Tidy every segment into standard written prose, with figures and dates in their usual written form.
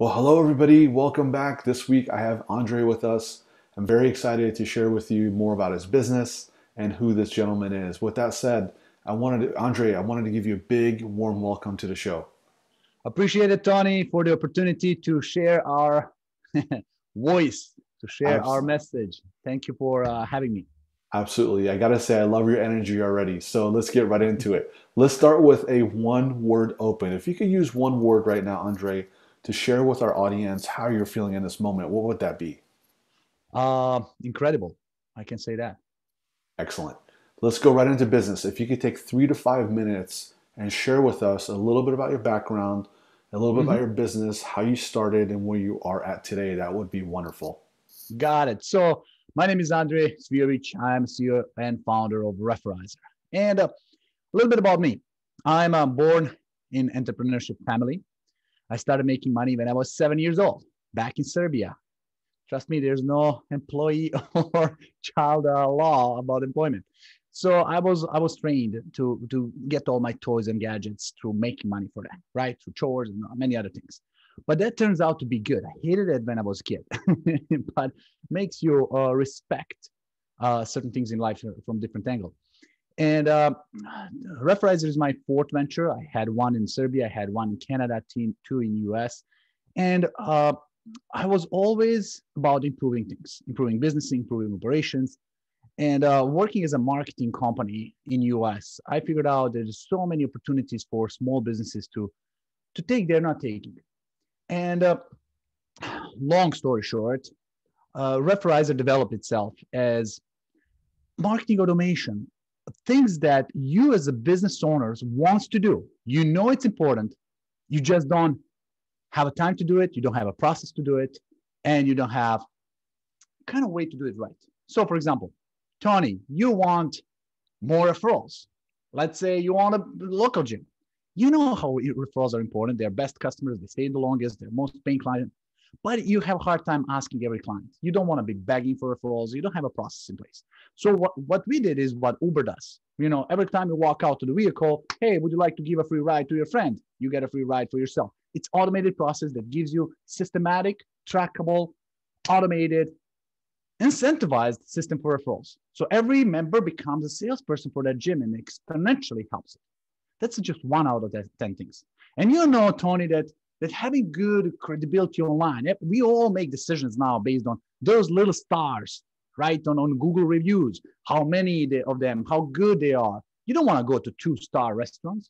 Well, hello everybody. Welcome back. This week I have Andre with us. I'm very excited to share with you more about his business and who this gentleman is. With that said, Andre, I wanted to give you a big warm welcome to the show. Appreciate it, Tony, for the opportunity to share our voice, to share our Abs- message. Thank you for having me. Absolutely. I gotta say, I love your energy already. So let's get right into it. Let's start with a one word open. If you could use one word right now, Andre, to share with our audience how you're feeling in this moment, what would that be? Incredible. I can say that. Excellent. Let's go right into business. If you could take 3 to 5 minutes and share with us a little bit about your background, a little bit about Mhm. your business, how you started, and where you are at today, that would be wonderful. Got it. So, my name is Andre Svijovic. I'm CEO and founder of Referizer. And a little bit about me. I'm born in entrepreneurship family. I started making money when I was 7 years old, back in Serbia. Trust me, there's no employee or child law about employment. So I was trained to get all my toys and gadgets through making money for them, right? Through chores and many other things. But that turns out to be good. I hated it when I was a kid, but makes you respect certain things in life from different angle. And Referizer is my fourth venture. I had one in Serbia, I had one in Canada, two in US, and I was always about improving things, improving business, improving operations, and working as a marketing company in US. I figured out there's so many opportunities for small businesses to take they're not taking. And long story short, Referizer developed itself as marketing automation, things that you as a business owners wants to do. You know it's important. You just don't have a time to do it. You don't have a process to do it, and you don't have kind of way to do it right. So, for example, Tony, you want more referrals. Let's say you want a local gym. You know how referrals are important. They're best customers. They stay the longest. They're most paying client. But you have a hard time asking every client. You don't want to be begging for referrals. You don't have a process in place. So what we did is what Uber does. You know, every time you walk out to the vehicle, hey, would you like to give a free ride to your friend? You get a free ride for yourself. It's automated process that gives you systematic, trackable, automated, incentivized system for referrals. So every member becomes a salesperson for that gym and exponentially helps it. That's just one out of the 10 things. And you know, Tony, that having good credibility online, we all make decisions now based on those little stars, right? On Google reviews, how many of them, how good they are. You don't want to go to 2-star restaurants.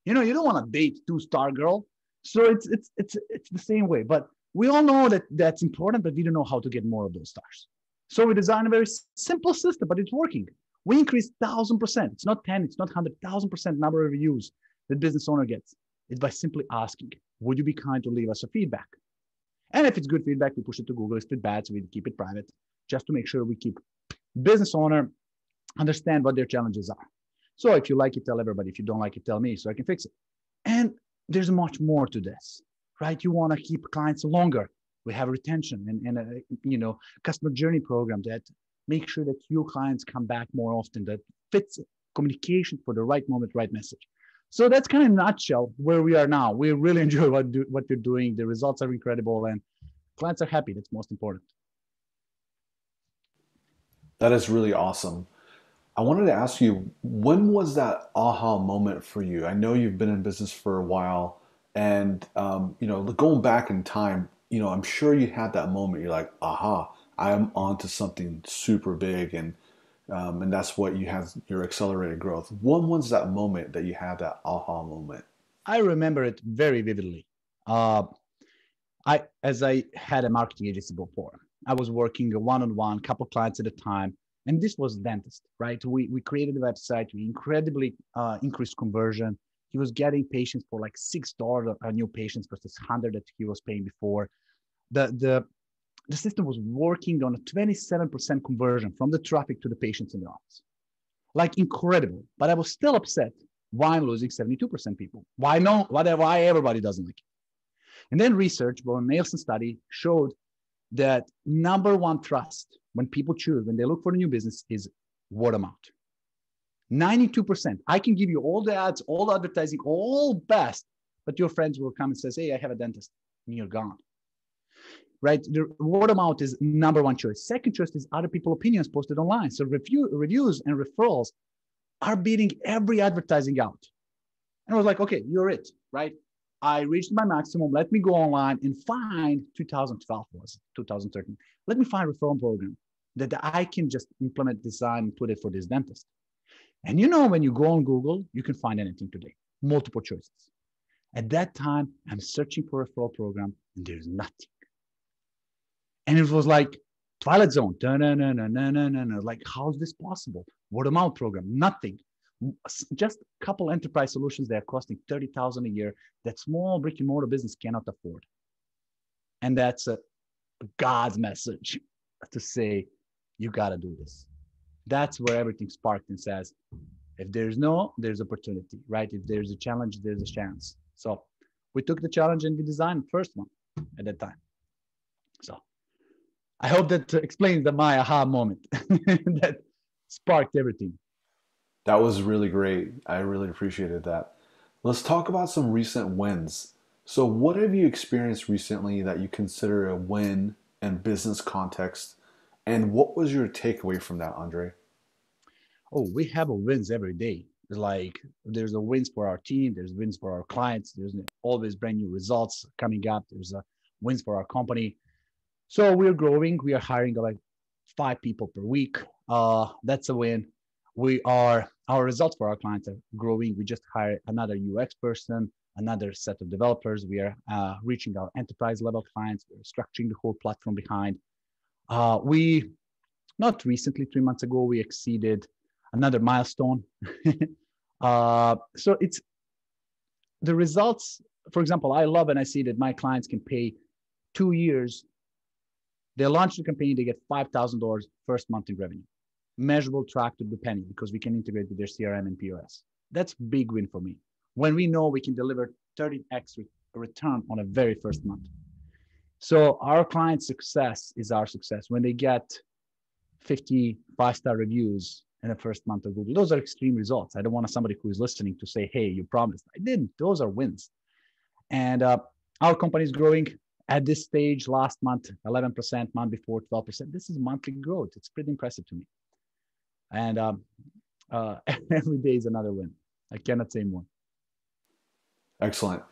You know, you don't want to date 2-star girl. So it's the same way. But we all know that that's important, but we don't know how to get more of those stars. So we designed a very simple system, but it's working. We increased 1,000%. It's not 10, it's not 100,000% number of reviews that business owner gets. It's by simply asking, would you be kind to leave us a feedback? And if it's good feedback, we push it to Google. If it's bad, so we keep it private, just to make sure we keep business owner understand what their challenges are. So if you like it, tell everybody. If you don't like it, tell me so I can fix it. And there's much more to this, right? You want to keep clients longer. We have retention and customer journey program that make sure that your clients come back more often, that fits communication for the right moment, right message. So that's kind of in a nutshell where we are now. We really enjoy what you're doing. The results are incredible and clients are happy. That's most important. That is really awesome. I wanted to ask you, when was that aha moment for you? I know you've been in business for a while, and going back in time, I'm sure you had that moment. You're like, aha, I am onto something super big, and that's what you have your accelerated growth. When was that moment that you had that aha moment? I remember it very vividly. Uh, as I had a marketing agency before, I was working one-on-one, couple clients at a time, and this was dentist, right? We created a website, we incredibly increased conversion. He was getting patients for like $6 a new patients versus 100 that he was paying before. The the the system was working on a 27% conversion from the traffic to the patients in the office. Like incredible. But I was still upset. Why I'm losing 72% people? Why no? Why everybody doesn't like it? And then research, well, a Nielsen study showed that number one trust when people choose, when they look for a new business, is word of mouth. 92%. I can give you all the ads, all the advertising, all best, but your friends will come and says, hey, I have a dentist, and you're gone. right? The word of mouth is number one choice. Second choice is other people opinions posted online. So reviews and referrals are beating every advertising out. And I was like, okay, you're it, right? I reached my maximum. Let me go online and find 2012 was 2013. Let me find a referral program that I can just implement, design, and put it for this dentist. And when you go on Google, you can find anything today, multiple choices. At that time, I'm searching for a referral program and there's nothing. And it was like Twilight Zone. Like, how is this possible? Word of mouth program, nothing. Just a couple enterprise solutions that are costing $30,000 a year that small brick and mortar business cannot afford. And that's a God's message to say, you got to do this. That's where everything sparked and says, if there's no, there's opportunity, right? If there's a challenge, there's a chance. So we took the challenge and we designed the first one at that time. So I hope that explains my aha moment that sparked everything. That was really great. I really appreciated that. Let's talk about some recent wins. So, what have you experienced recently that you consider a win in business context? And what was your takeaway from that, Andre? Oh, we have a wins every day. Like there's a wins for our team, there's wins for our clients, there's always brand new results coming up, there's a wins for our company. So we're growing, we are hiring like 5 people per week. That's a win. Our results for our clients are growing. We just hired another UX person, another set of developers. We are reaching our enterprise level clients. We're structuring the whole platform behind. We not recently, 3 months ago, we exceeded another milestone. So it's the results. For example, I love and I see that my clients can pay 2 years. They launch the campaign, they get $5,000 first month in revenue, measurable, tracked to the penny, because we can integrate with their CRM and POS. That's a big win for me. When we know we can deliver 30x return on a very first month. So our client success is our success. When they get 50 5-star reviews in the first month of Google, those are extreme results. I don't want somebody who is listening to say, hey, you promised. I didn't. Those are wins. And our company is growing at this stage. Last month, 11%, month before 12%. This is monthly growth. It's pretty impressive to me. And every day is another win. I cannot say more. Excellent.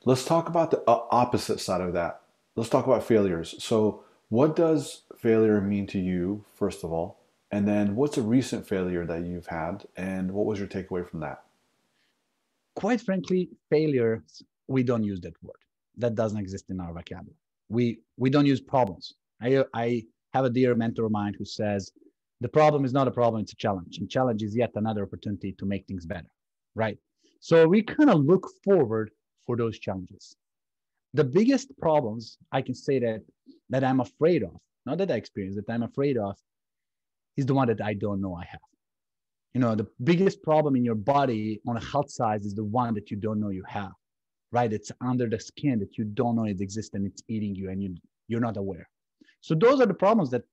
Let's talk about the opposite side of that. Let's talk about failures. So, what does failure mean to you, first of all? And then, what's a recent failure that you've had? And what was your takeaway from that? Quite frankly, failure, we don't use that word. That doesn't exist in our vocabulary. We don't use problems. I have a dear mentor of mine who says, the problem is not a problem, it's a challenge. And challenge is yet another opportunity to make things better, right? So we kind of look forward for those challenges. The biggest problems I can say that I'm afraid of, not that I experience, that I'm afraid of, is the one that I don't know I have. The biggest problem in your body on a health side is the one that you don't know you have, right? It's under the skin that you don't know it exists and it's eating you and you're not aware. So those are the problems that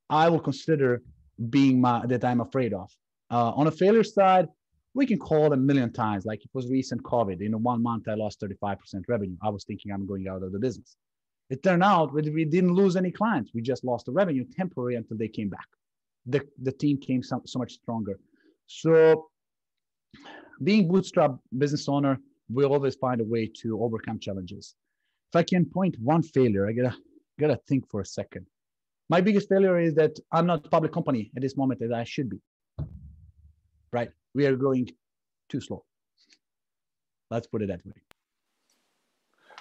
I will consider that I'm afraid of. On a failure side, we can call a million times. Like it was recent COVID. In 1 month, I lost 35% revenue. I was thinking I'm going out of the business. It turned out we didn't lose any clients. We just lost the revenue temporary until they came back. The team came so much stronger. So being bootstrap business owner, we always find a way to overcome challenges. If I can point one failure, I gotta think for a second. My biggest failure is that I'm not a public company at this moment as I should be. Right? We are growing too slow. Let's put it that way.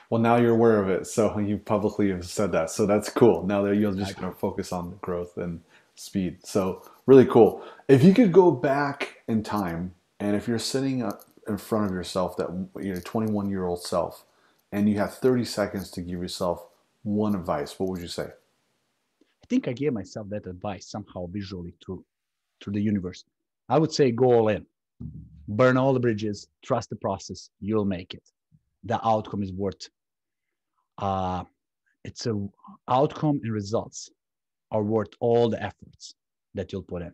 Well, now you're aware of it, so you publicly have said that. So that's cool. Now that you're just going to focus on growth and speed. So really cool. If you could go back in time, and if you're sitting up in front of yourself, that 21-year-old self, and you have 30 seconds to give yourself one advice, what would you say? I think I gave myself that advice somehow visually through the universe. I would say go all in, burn all the bridges, trust the process, you'll make it. The outcome is worth. It's a outcome and results are worth all the efforts that you'll put in.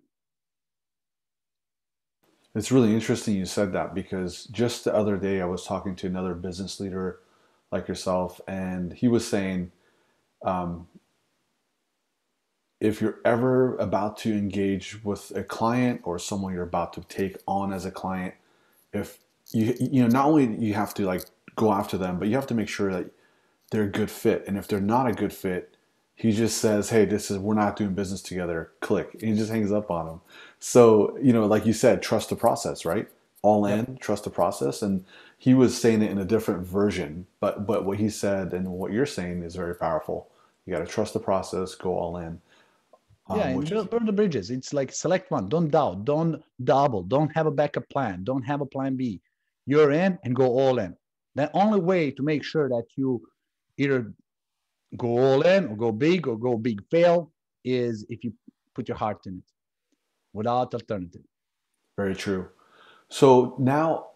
It's really interesting you said that because just the other day I was talking to another business leader like yourself, and he was saying Um, if you're ever about to engage with a client or someone you're about to take on as a client, if you know, not only you have to like go after them, but you have to make sure that they're a good fit. And if they're not a good fit, he just says, "Hey, this is we're not doing business together." Click. And he just hangs up on them. So, you know, like you said, trust the process, right? All Yep. in, trust the process. And he was saying it in a different version, but what he said and what you're saying is very powerful. You got to trust the process, go all in, Yeah, and which is burn the bridges. It's like select one. Don't doubt. Don't double. Don't have a backup plan. Don't have a plan B. You're in and go all in. The only way to make sure that you either go all in or go big fail is if you put your heart in it without alternative. very true. So now,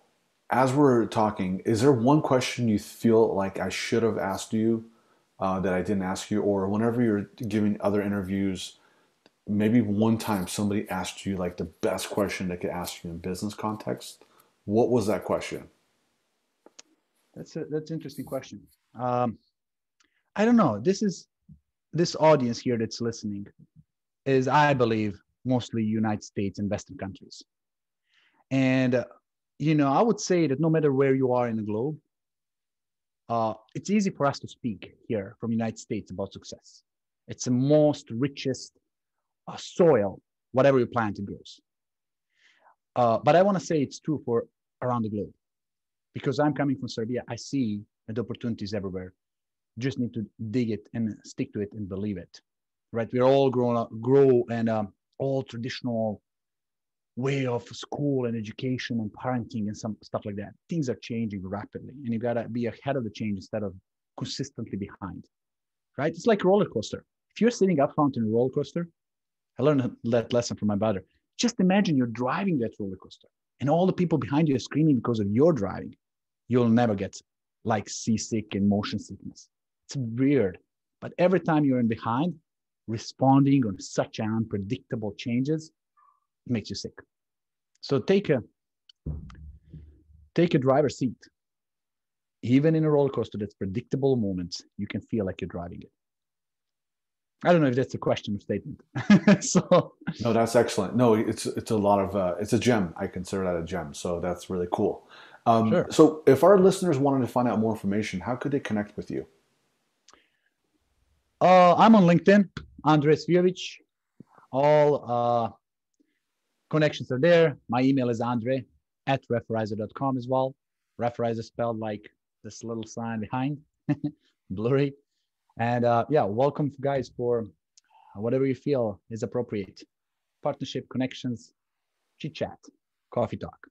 as we're talking, is there one question you feel like I should have asked you that I didn't ask you, or whenever you're giving other interviews, maybe one time somebody asked you like the best question they could ask you in business context? What was that question? That's an interesting question. Um, I don't know. This audience here that's listening is, I believe, mostly United States and Western countries. And I would say that no matter where you are in the globe, it's easy for us to speak here from the United States about success. It's the most richest soil, whatever you plant, it grows. But I want to say it's true for around the globe because I'm coming from Serbia. I see the opportunities everywhere. Just need to dig it and stick to it and believe it. Right? We're all grow and all traditional way of school and education and parenting and some stuff like that. Things are changing rapidly, and you gotta be ahead of the change instead of consistently behind. Right? It's like a roller coaster. If you're sitting up front in a roller coaster, I learned that lesson from my brother. Just imagine you're driving that roller coaster, and all the people behind you are screaming because of your driving. You'll never get like seasick and motion sickness. It's weird, but every time you're in behind, responding on such unpredictable changes, it makes you sick. So take a driver's seat. Even in a roller coaster that's predictable moments, you can feel like you're driving it. I don't know if that's a question or statement. So No, that's excellent. No, it's a lot of it's a gem. I consider that a gem. So that's really cool. sure. So if our listeners wanted to find out more information, how could they connect with you? I'm on LinkedIn, Andrej Svijovic. All connections are there. My email is andre@referizer.com as well. Referizer spelled like this little sign behind, blurry. And yeah, welcome guys for whatever you feel is appropriate. Partnership, connections, chit chat, coffee talk.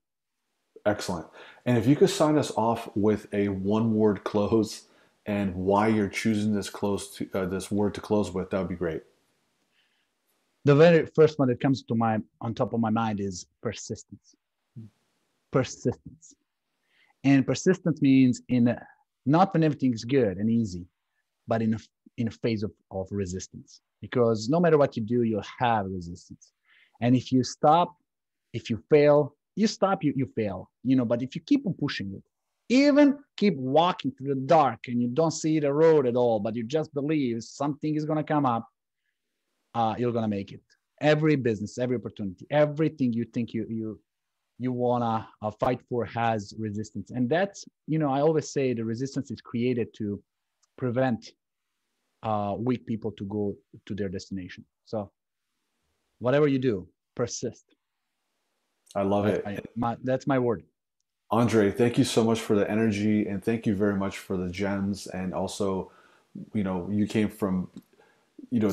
Excellent. And if you could sign us off with a one word close and why you're choosing this word to close with, that would be great. The very first one that comes to on top of my mind is persistence. Persistence. And persistence means not when everything is good and easy, but in a phase of resistance. Because no matter what you do, you'll have resistance. And if you stop, if you fail, you stop, you fail. But if you keep on pushing it, even keep walking through the dark and you don't see the road at all, but you just believe something is going to come up, you're going to make it. Every business, every opportunity, everything you think you want to fight for has resistance. And that's, I always say the resistance is created to prevent weak people to go to their destination. So whatever you do, persist. I love it. That's my word. Andre, thank you so much for the energy and thank you very much for the gems. And also, you came from,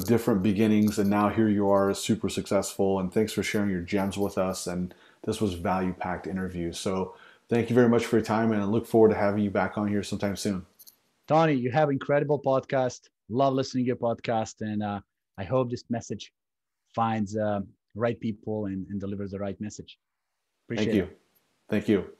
different beginnings and now here you are super successful. And thanks for sharing your gems with us. And this was value packed interview. So thank you very much for your time and I look forward to having you back on here sometime soon. Tony, you have incredible podcast. Love listening to your podcast. And I hope this message finds right people and delivers the right message. Appreciate it. Thank you.